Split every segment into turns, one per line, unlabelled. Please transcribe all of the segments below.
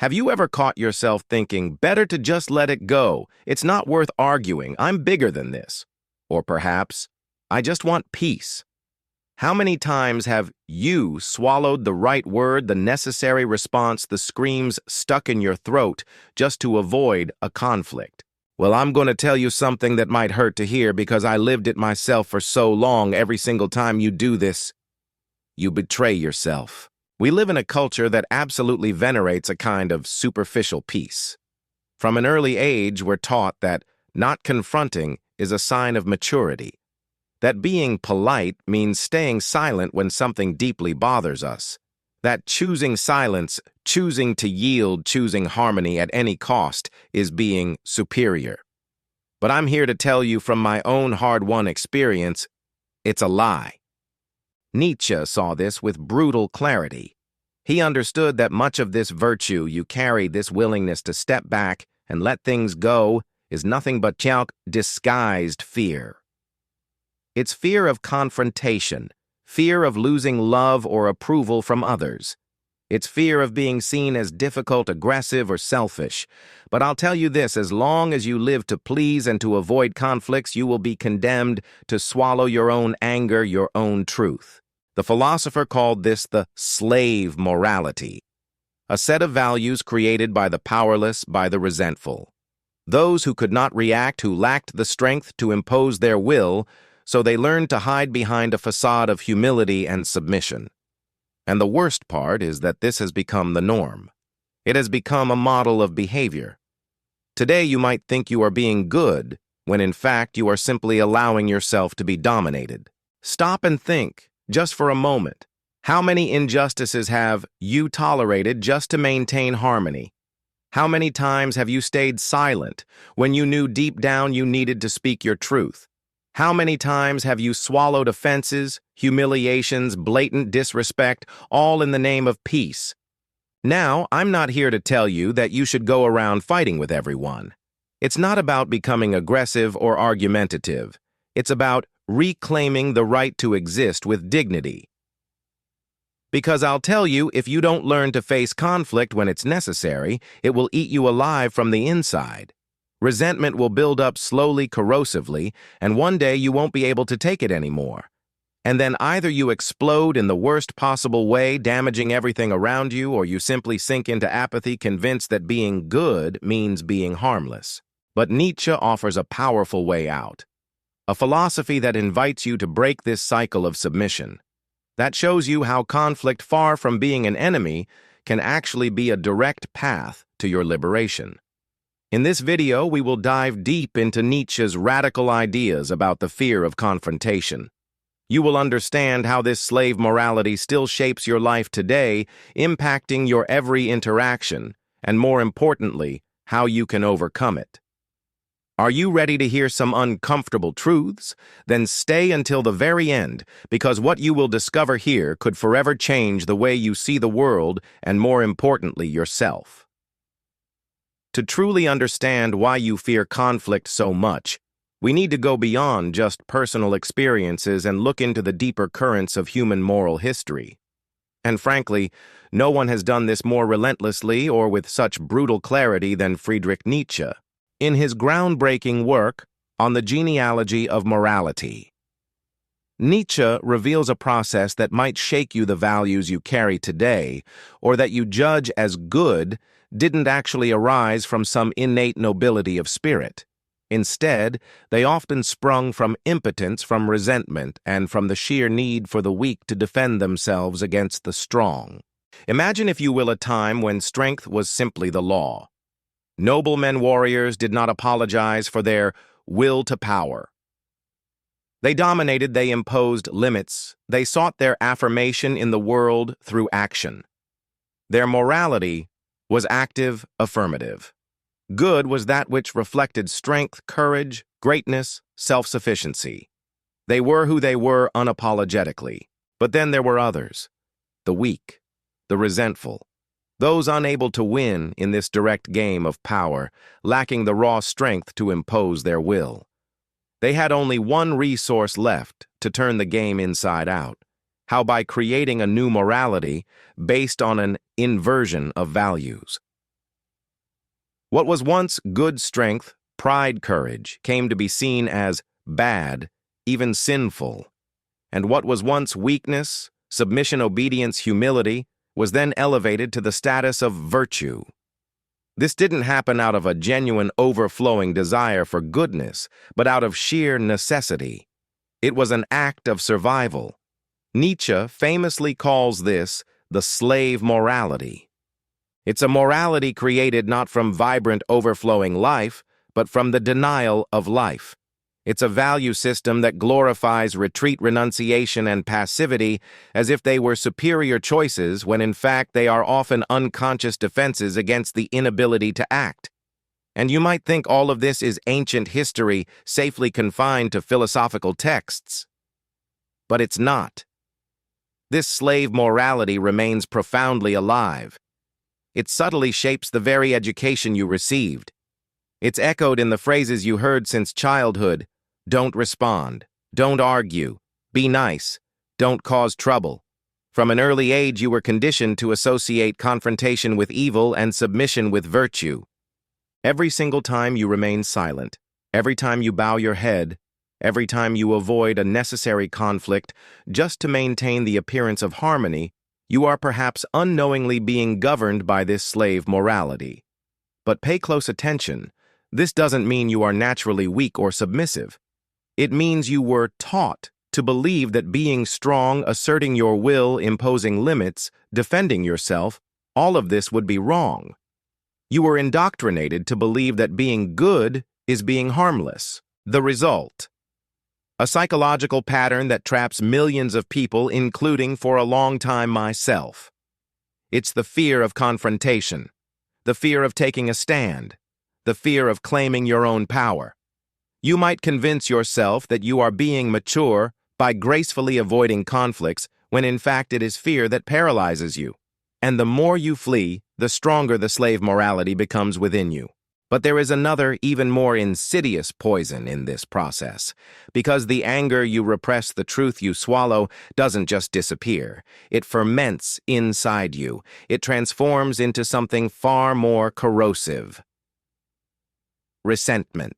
Have you ever caught yourself thinking, better to just let it go? It's not worth arguing. I'm bigger than this. Or perhaps, I just want peace. How many times have you swallowed the right word, the necessary response, the screams stuck in your throat just to avoid a conflict? Well, I'm going to tell you something that might hurt to hear because I lived it myself for so long. Every single time you do this, you betray yourself. We live in a culture that absolutely venerates a kind of superficial peace. From an early age, we're taught that not confronting is a sign of maturity, that being polite means staying silent when something deeply bothers us, that choosing silence, choosing to yield, choosing harmony at any cost is being superior. But I'm here to tell you from my own hard-won experience, it's a lie. Nietzsche saw this with brutal clarity. He understood that much of this virtue you carry, this willingness to step back and let things go, is nothing but disguised fear. It's fear of confrontation, fear of losing love or approval from others. It's fear of being seen as difficult, aggressive, or selfish. But I'll tell you this, as long as you live to please and to avoid conflicts, you will be condemned to swallow your own anger, your own truth. The philosopher called this the slave morality, a set of values created by the powerless, by the resentful. Those who could not react, who lacked the strength to impose their will, so they learned to hide behind a facade of humility and submission. And the worst part is that this has become the norm. It has become a model of behavior. Today you might think you are being good, when in fact you are simply allowing yourself to be dominated. Stop and think, just for a moment. How many injustices have you tolerated just to maintain harmony? How many times have you stayed silent when you knew deep down you needed to speak your truth? How many times have you swallowed offenses, humiliations, blatant disrespect, all in the name of peace? Now, I'm not here to tell you that you should go around fighting with everyone. It's not about becoming aggressive or argumentative. It's about reclaiming the right to exist with dignity. Because I'll tell you, if you don't learn to face conflict when it's necessary, it will eat you alive from the inside. Resentment will build up slowly, corrosively, and one day you won't be able to take it anymore. And then either you explode in the worst possible way, damaging everything around you, or you simply sink into apathy, convinced that being good means being harmless. But Nietzsche offers a powerful way out. A philosophy that invites you to break this cycle of submission. That shows you how conflict, far from being an enemy, can actually be a direct path to your liberation. In this video, we will dive deep into Nietzsche's radical ideas about the fear of confrontation. You will understand how this slave morality still shapes your life today, impacting your every interaction, and more importantly, how you can overcome it. Are you ready to hear some uncomfortable truths? Then stay until the very end, because what you will discover here could forever change the way you see the world and, more importantly, yourself. To truly understand why you fear conflict so much, we need to go beyond just personal experiences and look into the deeper currents of human moral history. And frankly, no one has done this more relentlessly or with such brutal clarity than Friedrich Nietzsche, in his groundbreaking work on the genealogy of morality. Nietzsche reveals a process that might shake you. The values you carry today, or that you judge as good, didn't actually arise from some innate nobility of spirit. Instead, they often sprung from impotence, from resentment, and from the sheer need for the weak to defend themselves against the strong. Imagine, if you will, a time when strength was simply the law. Noblemen warriors did not apologize for their will to power. They dominated, they imposed limits, they sought their affirmation in the world through action. Their morality was active, affirmative. Good was that which reflected strength, courage, greatness, self-sufficiency. They were who they were unapologetically. But then there were others, the weak, the resentful, those unable to win in this direct game of power, lacking the raw strength to impose their will. They had only one resource left to turn the game inside out. How? By creating a new morality based on an inversion of values. What was once good strength, pride, courage, came to be seen as bad, even sinful. And what was once weakness, submission, obedience, humility, was then elevated to the status of virtue. This didn't happen out of a genuine overflowing desire for goodness, but out of sheer necessity. It was an act of survival. Nietzsche famously calls this the slave morality. It's a morality created not from vibrant, overflowing life, but from the denial of life. It's a value system that glorifies retreat, renunciation, and passivity as if they were superior choices when in fact they are often unconscious defenses against the inability to act. And you might think all of this is ancient history safely confined to philosophical texts. But it's not. This slave morality remains profoundly alive. It subtly shapes the very education you received. It's echoed in the phrases you heard since childhood. Don't respond. Don't argue. Be nice. Don't cause trouble. From an early age, you were conditioned to associate confrontation with evil and submission with virtue. Every single time you remain silent, every time you bow your head, every time you avoid a necessary conflict just to maintain the appearance of harmony, you are perhaps unknowingly being governed by this slave morality. But pay close attention. This doesn't mean you are naturally weak or submissive. It means you were taught to believe that being strong, asserting your will, imposing limits, defending yourself, all of this would be wrong. You were indoctrinated to believe that being good is being harmless. The result: a psychological pattern that traps millions of people, including for a long time myself. It's the fear of confrontation, the fear of taking a stand, the fear of claiming your own power. You might convince yourself that you are being mature by gracefully avoiding conflicts when in fact it is fear that paralyzes you. And the more you flee, the stronger the slave morality becomes within you. But there is another, even more insidious poison in this process, because the anger you repress, the truth you swallow, doesn't just disappear. It ferments inside you. It transforms into something far more corrosive: resentment.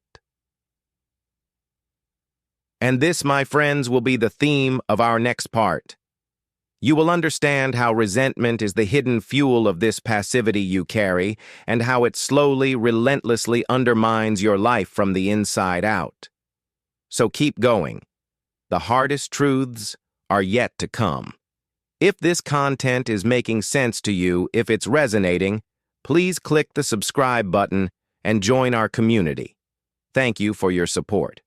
And this, my friends, will be the theme of our next part. You will understand how resentment is the hidden fuel of this passivity you carry, and how it slowly, relentlessly undermines your life from the inside out. So keep going. The hardest truths are yet to come. If this content is making sense to you, if it's resonating, please click the subscribe button and join our community. Thank you for your support.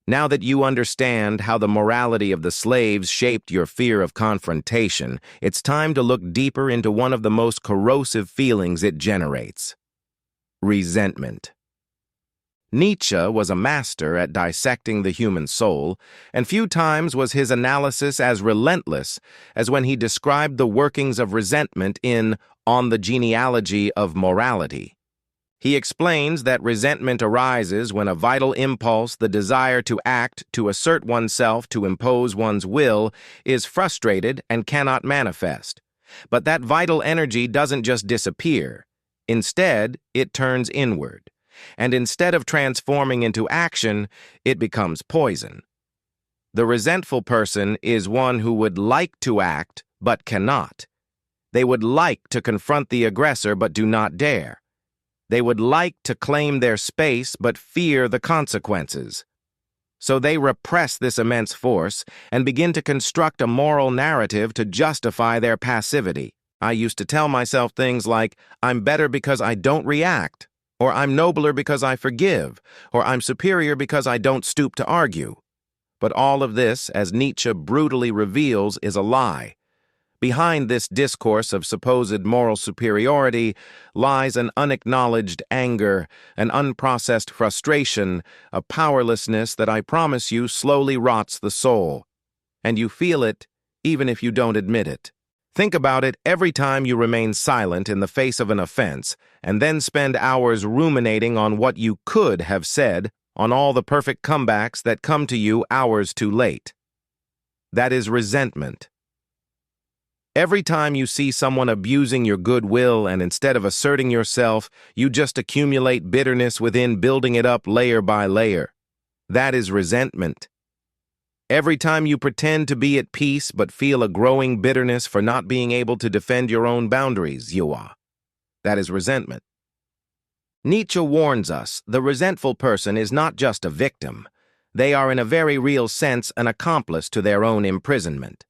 Now that you understand how the morality of the slaves shaped your fear of confrontation, it's time to look deeper into one of the most corrosive feelings it generates: resentment. Nietzsche was a master at dissecting the human soul, and few times was his analysis as relentless as when he described the workings of resentment in On the Genealogy of Morality. He explains that resentment arises when a vital impulse, the desire to act, to assert oneself, to impose one's will, is frustrated and cannot manifest. But that vital energy doesn't just disappear. Instead, it turns inward. And instead of transforming into action, it becomes poison. The resentful person is one who would like to act, but cannot. They would like to confront the aggressor, but do not dare. They would like to claim their space, but fear the consequences. So they repress this immense force and begin to construct a moral narrative to justify their passivity. I used to tell myself things like, I'm better because I don't react, or I'm nobler because I forgive, or I'm superior because I don't stoop to argue. But all of this, as Nietzsche brutally reveals, is a lie. Behind this discourse of supposed moral superiority lies an unacknowledged anger, an unprocessed frustration, a powerlessness that I promise you slowly rots the soul. And you feel it even if you don't admit it. Think about it every time you remain silent in the face of an offense, and then spend hours ruminating on what you could have said, on all the perfect comebacks that come to you hours too late. That is resentment. Every time you see someone abusing your goodwill and instead of asserting yourself, you just accumulate bitterness within, building it up layer by layer. That is resentment. Every time you pretend to be at peace but feel a growing bitterness for not being able to defend your own boundaries, that is resentment. Nietzsche warns us, the resentful person is not just a victim. They are in a very real sense an accomplice to their own imprisonment.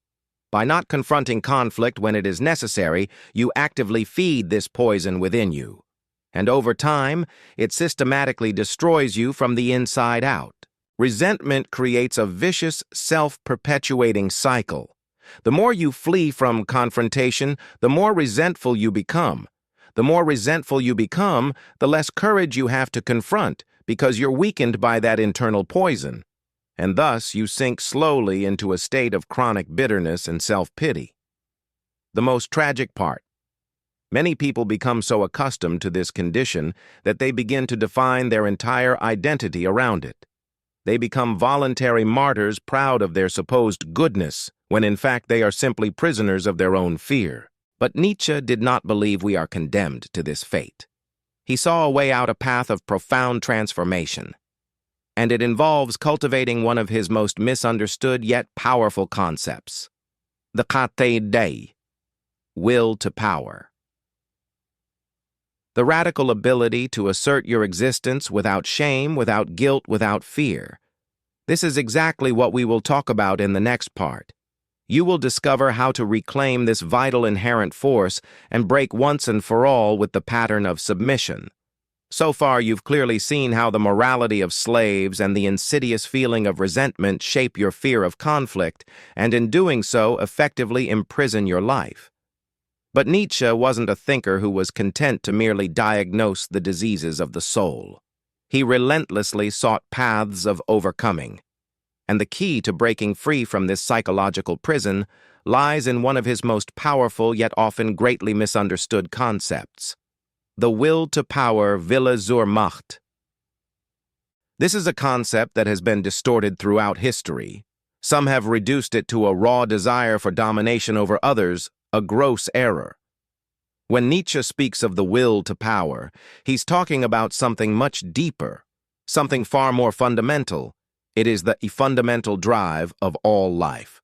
By not confronting conflict when it is necessary, you actively feed this poison within you. And over time, it systematically destroys you from the inside out. Resentment creates a vicious, self-perpetuating cycle. The more you flee from confrontation, the more resentful you become. The more resentful you become, the less courage you have to confront, because you're weakened by that internal poison. And thus you sink slowly into a state of chronic bitterness and self-pity. The most tragic part: many people become so accustomed to this condition that they begin to define their entire identity around it. They become voluntary martyrs, proud of their supposed goodness, when in fact they are simply prisoners of their own fear. But Nietzsche did not believe we are condemned to this fate. He saw a way out, a path of profound transformation. And it involves cultivating one of his most misunderstood yet powerful concepts: the kate dei, will to power. The radical ability to assert your existence without shame, without guilt, without fear. This is exactly what we will talk about in the next part. You will discover how to reclaim this vital inherent force and break once and for all with the pattern of submission. So far, you've clearly seen how the morality of slaves and the insidious feeling of resentment shape your fear of conflict, and in doing so, effectively imprison your life. But Nietzsche wasn't a thinker who was content to merely diagnose the diseases of the soul. He relentlessly sought paths of overcoming. And the key to breaking free from this psychological prison lies in one of his most powerful yet often greatly misunderstood concepts: the will to power, Wille zur Macht. This is a concept that has been distorted throughout history. Some have reduced it to a raw desire for domination over others, a gross error. When Nietzsche speaks of the will to power, he's talking about something much deeper, something far more fundamental. It is the fundamental drive of all life.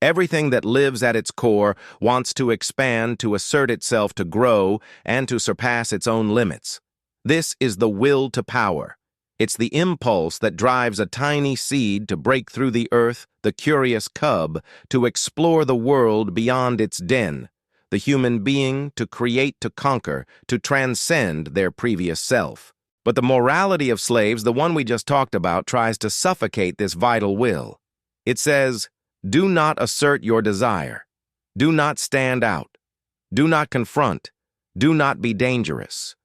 Everything that lives at its core wants to expand, to assert itself, to grow, and to surpass its own limits. This is the will to power. It's the impulse that drives a tiny seed to break through the earth, the curious cub, to explore the world beyond its den, the human being to create, to conquer, to transcend their previous self. But the morality of slaves, the one we just talked about, tries to suffocate this vital will. It says, do not assert your desire. Do not stand out. Do not confront. Do not be dangerous.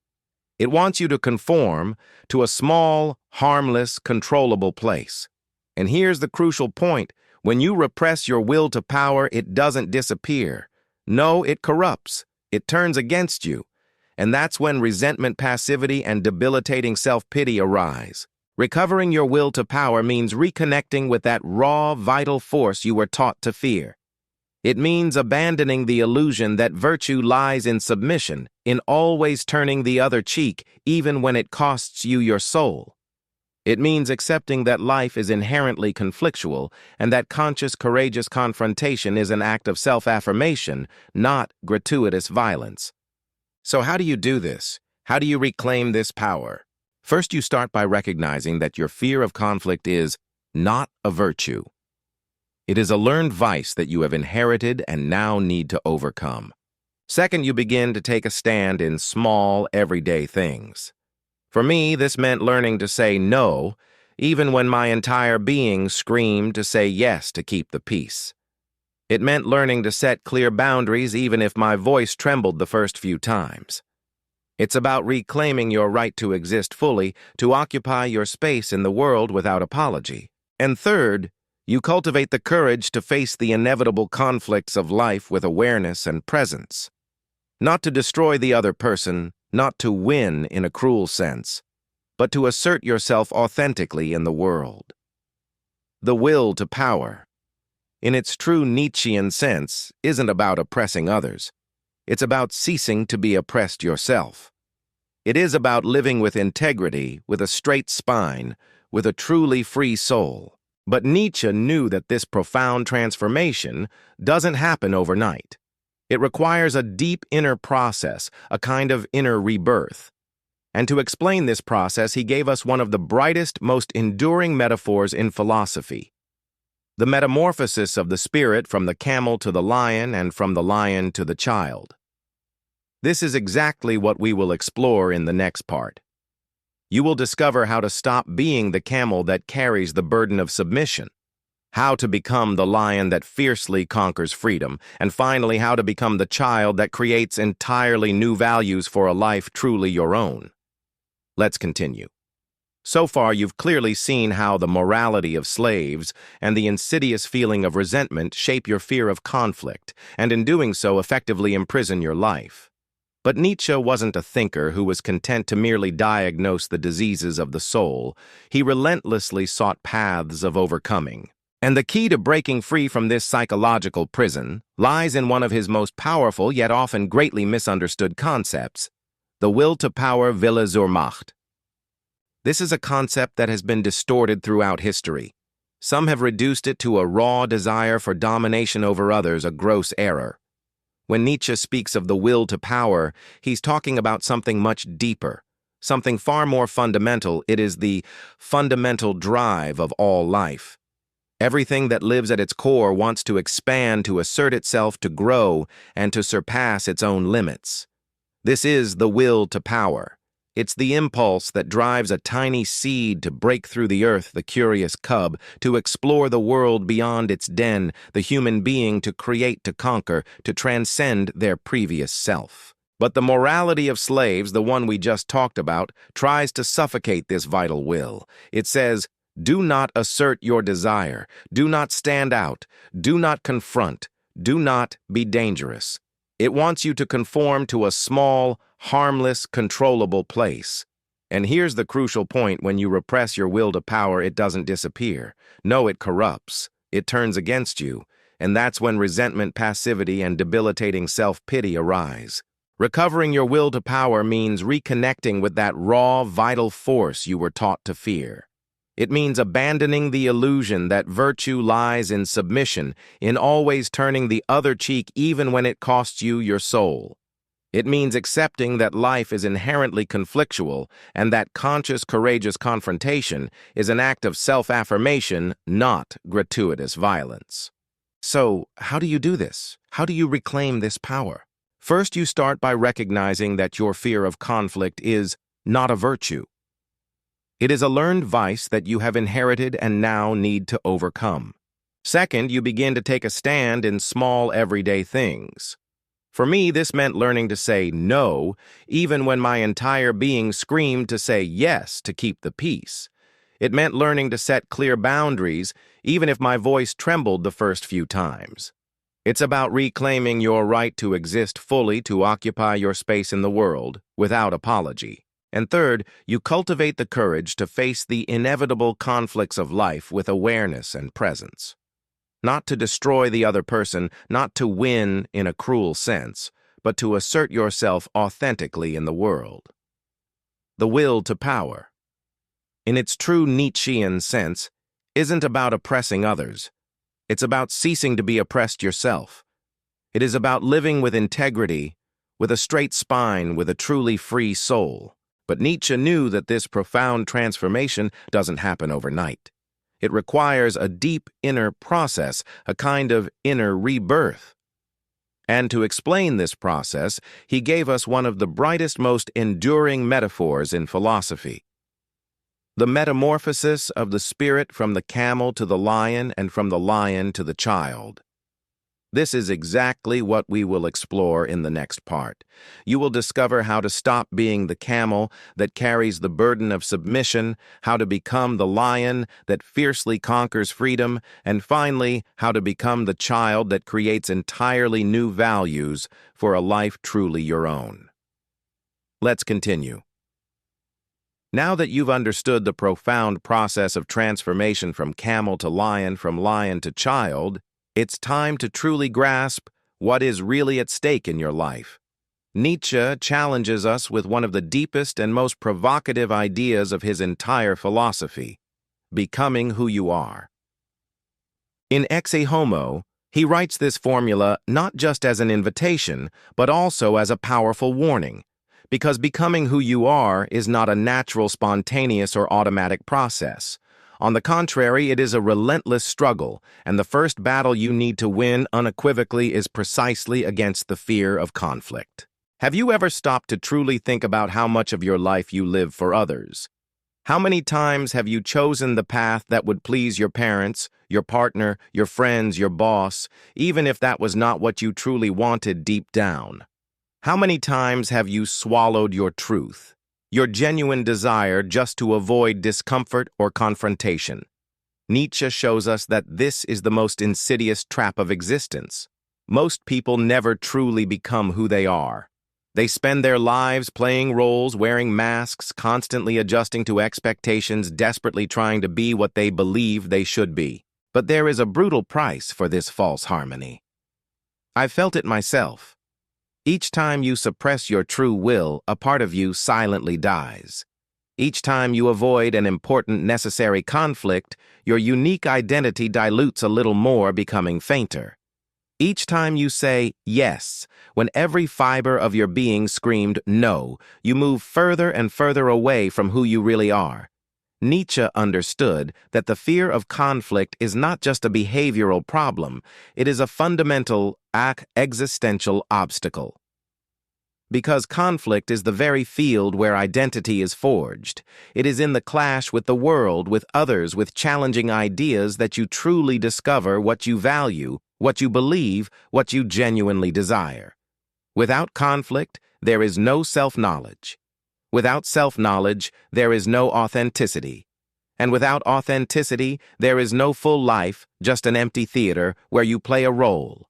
It wants you to conform to a small, harmless, controllable place. And here's the crucial point: when you repress your will to power, it doesn't disappear. No, it corrupts. It turns against you. And that's when resentment, passivity, and debilitating self-pity arise. Recovering your will to power means reconnecting with that raw, vital force you were taught to fear. It means abandoning the illusion that virtue lies in submission, in always turning the other cheek, even when it costs you your soul. It means accepting that life is inherently conflictual, and that conscious, courageous confrontation is an act of self-affirmation, not gratuitous violence. So how do you do this? How do you reclaim this power? First, you start by recognizing that your fear of conflict is not a virtue. It is a learned vice that you have inherited and now need to overcome. Second, you begin to take a stand in small, everyday things. For me, this meant learning to say no, even when my entire being screamed to say yes to keep the peace. It meant learning to set clear boundaries even if my voice trembled the first few times. It's about reclaiming your right to exist fully, to occupy your space in the world without apology. And third, you cultivate the courage to face the inevitable conflicts of life with awareness and presence. Not to destroy the other person, not to win in a cruel sense, but to assert yourself authentically in the world. The will to power. in its true Nietzschean sense, isn't about oppressing others. It's about ceasing to be oppressed yourself. It is about living with integrity, with a straight spine, with a truly free soul. But Nietzsche knew that this profound transformation doesn't happen overnight. It requires a deep inner process, a kind of inner rebirth. And to explain this process, he gave us one of the brightest, most enduring metaphors in philosophy: the metamorphosis of the spirit from the camel to the lion and from the lion to the child. This is exactly what we will explore in the next part. You will discover how to stop being the camel that carries the burden of submission, how to become the lion that fiercely conquers freedom, and finally how to become the child that creates entirely new values for a life truly your own. Let's continue. So far, you've clearly seen how the morality of slaves and the insidious feeling of resentment shape your fear of conflict, and in doing so effectively imprison your life. But Nietzsche wasn't a thinker who was content to merely diagnose the diseases of the soul. He relentlessly sought paths of overcoming. And the key to breaking free from this psychological prison lies in one of his most powerful yet often greatly misunderstood concepts: the will to power, Wille zur Macht. This is a concept that has been distorted throughout history. Some have reduced it to a raw desire for domination over others, a gross error. When Nietzsche speaks of the will to power, he's talking about something much deeper, something far more fundamental. It is the fundamental drive of all life. Everything that lives at its core wants to expand, to assert itself, to grow, and to surpass its own limits. This is the will to power. It's the impulse that drives a tiny seed to break through the earth, the curious cub, to explore the world beyond its den, the human being to create, to conquer, to transcend their previous self. But the morality of slaves, the one we just talked about, tries to suffocate this vital will. It says, do not assert your desire, do not stand out, do not confront, do not be dangerous. It wants you to conform to a small, harmless, controllable place. And here's the crucial point: when you repress your will to power, it doesn't disappear. No, it corrupts. It turns against you. And that's when resentment, passivity, and debilitating self-pity arise. Recovering your will to power means reconnecting with that raw, vital force you were taught to fear. It means abandoning the illusion that virtue lies in submission, in always turning the other cheek even when it costs you your soul. It means accepting that life is inherently conflictual and that conscious, courageous confrontation is an act of self-affirmation, not gratuitous violence. So, how do you do this? How do you reclaim this power? First, you start by recognizing that your fear of conflict is not a virtue. It is a learned vice that you have inherited and now need to overcome. Second, you begin to take a stand in small, everyday things. For me, this meant learning to say no, even when my entire being screamed to say yes to keep the peace. It meant learning to set clear boundaries, even if my voice trembled the first few times. It's about reclaiming your right to exist fully, to occupy your space in the world, without apology. And third, you cultivate the courage to face the inevitable conflicts of life with awareness and presence. Not to destroy the other person, not to win in a cruel sense, but to assert yourself authentically in the world. The will to power, in its true Nietzschean sense, isn't about oppressing others. It's about ceasing to be oppressed yourself. It is about living with integrity, with a straight spine, with a truly free soul. But Nietzsche knew that this profound transformation doesn't happen overnight. It requires a deep inner process, a kind of inner rebirth. And to explain this process, he gave us one of the brightest, most enduring metaphors in philosophy: the metamorphosis of the spirit from the camel to the lion and from the lion to the child. This is exactly what we will explore in the next part. You will discover how to stop being the camel that carries the burden of submission, how to become the lion that fiercely conquers freedom, and finally, how to become the child that creates entirely new values for a life truly your own. Let's continue. Now that you've understood the profound process of transformation from camel to lion, from lion to child, It's time to truly grasp what is really at stake in your life. Nietzsche challenges us with one of the deepest and most provocative ideas of his entire philosophy: becoming who you are. In Ex Homo, he writes this formula not just as an invitation, but also as a powerful warning, because becoming who you are is not a natural, spontaneous, or automatic process. On the contrary, it is a relentless struggle, and the first battle you need to win unequivocally is precisely against the fear of conflict. Have you ever stopped to truly think about how much of your life you live for others? How many times have you chosen the path that would please your parents, your partner, your friends, your boss, even if that was not what you truly wanted deep down? How many times have you swallowed your truth, your genuine desire, just to avoid discomfort or confrontation? Nietzsche shows us that this is the most insidious trap of existence. Most people never truly become who they are. They spend their lives playing roles, wearing masks, constantly adjusting to expectations, desperately trying to be what they believe they should be. But there is a brutal price for this false harmony. I've felt it myself. Each time you suppress your true will, a part of you silently dies. Each time you avoid an important, necessary conflict, your unique identity dilutes a little more, becoming fainter. Each time you say yes, when every fiber of your being screamed no, you move further and further away from who you really are. Nietzsche understood that the fear of conflict is not just a behavioral problem, it is a fundamental, existential obstacle. Because conflict is the very field where identity is forged. It is in the clash with the world, with others, with challenging ideas that you truly discover what you value, what you believe, what you genuinely desire. Without conflict, there is no self-knowledge. Without self-knowledge, there is no authenticity. And without authenticity, there is no full life, just an empty theater where you play a role.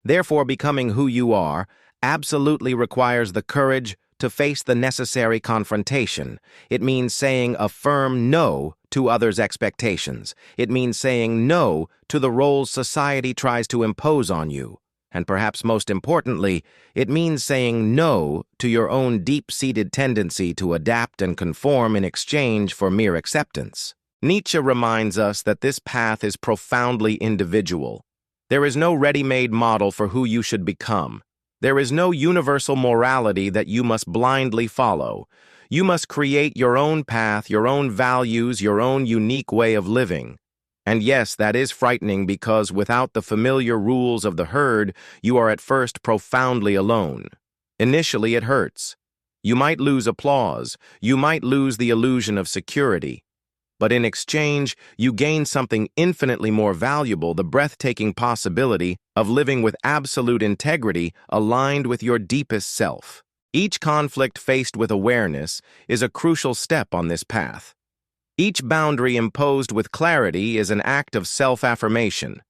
Therefore, becoming who you are absolutely requires the courage to face the necessary confrontation. It means saying a firm no to others' expectations. It means saying no to the roles society tries to impose on you. And perhaps most importantly, it means saying no to your own deep-seated tendency to adapt and conform in exchange for mere acceptance. Nietzsche reminds us that this path is profoundly individual. There is no ready-made model for who you should become. There is no universal morality that you must blindly follow. You must create your own path, your own values, your own unique way of living. And yes, that is frightening, because without the familiar rules of the herd, you are at first profoundly alone. Initially, it hurts. You might lose applause. You might lose the illusion of security. But in exchange, you gain something infinitely more valuable: the breathtaking possibility of living with absolute integrity, aligned with your deepest self. Each conflict faced with awareness is a crucial step on this path. Each boundary imposed with clarity is an act of self-affirmation.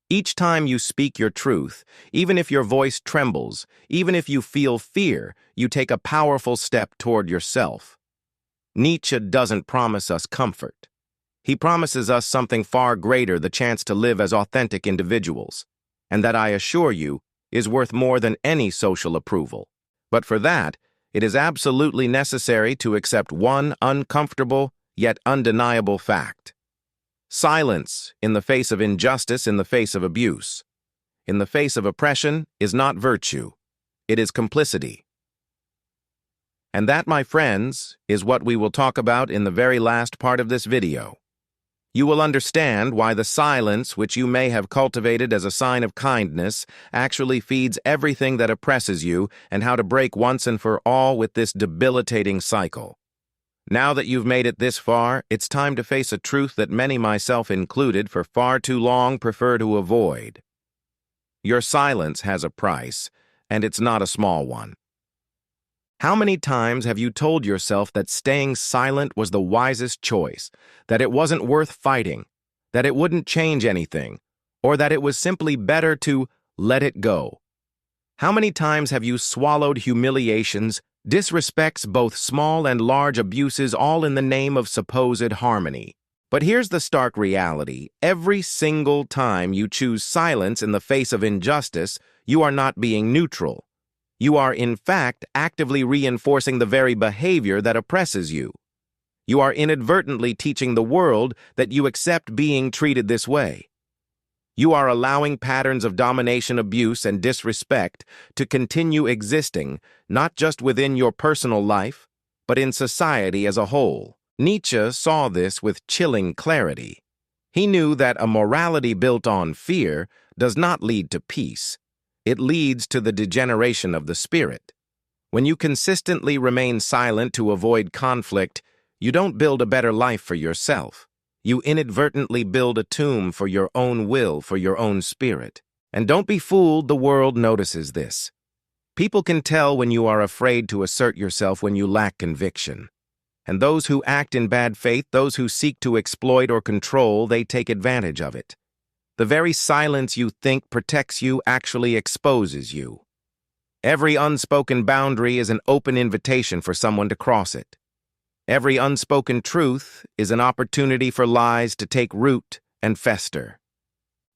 Each time you speak your truth, even if your voice trembles, even if you feel fear, you take a powerful step toward yourself. Nietzsche doesn't promise us comfort. He promises us something far greater: the chance to live as authentic individuals. And that, I assure you, is worth more than any social approval. But for that, it is absolutely necessary to accept one uncomfortable yet undeniable fact. Silence in the face of injustice, in the face of abuse, in the face of oppression, is not virtue. It is complicity. And that, my friends, is what we will talk about in the very last part of this video. You will understand why the silence, which you may have cultivated as a sign of kindness, actually feeds everything that oppresses you, and how to break once and for all with this debilitating cycle. Now that you've made it this far, it's time to face a truth that many, myself included, for far too long prefer to avoid. Your silence has a price, and it's not a small one. How many times have you told yourself that staying silent was the wisest choice, that it wasn't worth fighting, that it wouldn't change anything, or that it was simply better to let it go? How many times have you swallowed humiliations, disrespects, both small and large abuses, all in the name of supposed harmony? But here's the stark reality. Every single time you choose silence in the face of injustice, you are not being neutral. You are, in fact, actively reinforcing the very behavior that oppresses you. You are inadvertently teaching the world that you accept being treated this way. You are allowing patterns of domination, abuse, and disrespect to continue existing, not just within your personal life, but in society as a whole. Nietzsche saw this with chilling clarity. He knew that a morality built on fear does not lead to peace. It leads to the degeneration of the spirit. When you consistently remain silent to avoid conflict, you don't build a better life for yourself. You inadvertently build a tomb for your own will, for your own spirit. And don't be fooled, the world notices this. People can tell when you are afraid to assert yourself, when you lack conviction. And those who act in bad faith, those who seek to exploit or control, they take advantage of it. The very silence you think protects you actually exposes you. Every unspoken boundary is an open invitation for someone to cross it. Every unspoken truth is an opportunity for lies to take root and fester.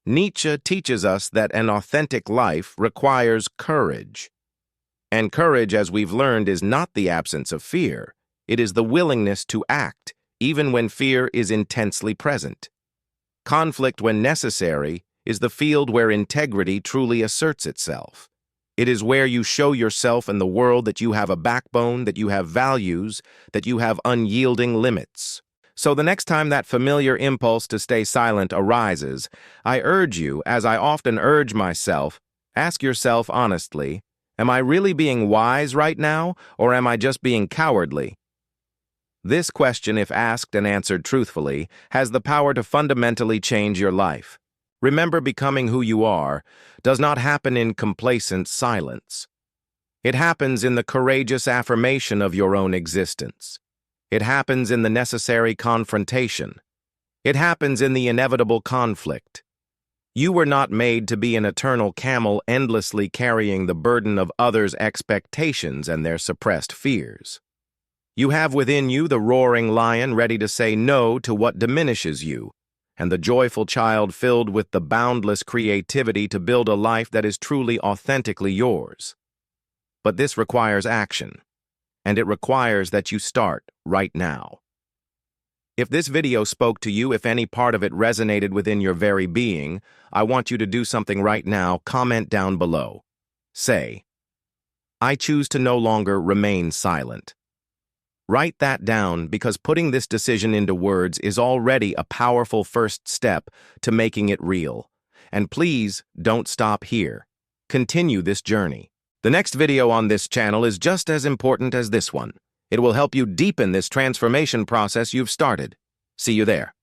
Nietzsche teaches us that an authentic life requires courage. And courage, as we've learned, is not the absence of fear. It is the willingness to act, even when fear is intensely present. Conflict, when necessary, is the field where integrity truly asserts itself. It is where you show yourself and the world that you have a backbone, that you have values, that you have unyielding limits. So the next time that familiar impulse to stay silent arises, I urge you, as I often urge myself, ask yourself honestly, am I really being wise right now, or am I just being cowardly? This question, if asked and answered truthfully, has the power to fundamentally change your life. Remember, becoming who you are does not happen in complacent silence. It happens in the courageous affirmation of your own existence. It happens in the necessary confrontation. It happens in the inevitable conflict. You were not made to be an eternal camel endlessly carrying the burden of others' expectations and their suppressed fears. You have within you the roaring lion ready to say no to what diminishes you, and the joyful child filled with the boundless creativity to build a life that is truly authentically yours. But this requires action, and it requires that you start right now. If this video spoke to you, if any part of it resonated within your very being, I want you to do something right now. Comment down below. Say, I choose to no longer remain silent. Write that down, because putting this decision into words is already a powerful first step to making it real. And please don't stop here. Continue this journey. The next video on this channel is just as important as this one. It will help you deepen this transformation process you've started. See you there.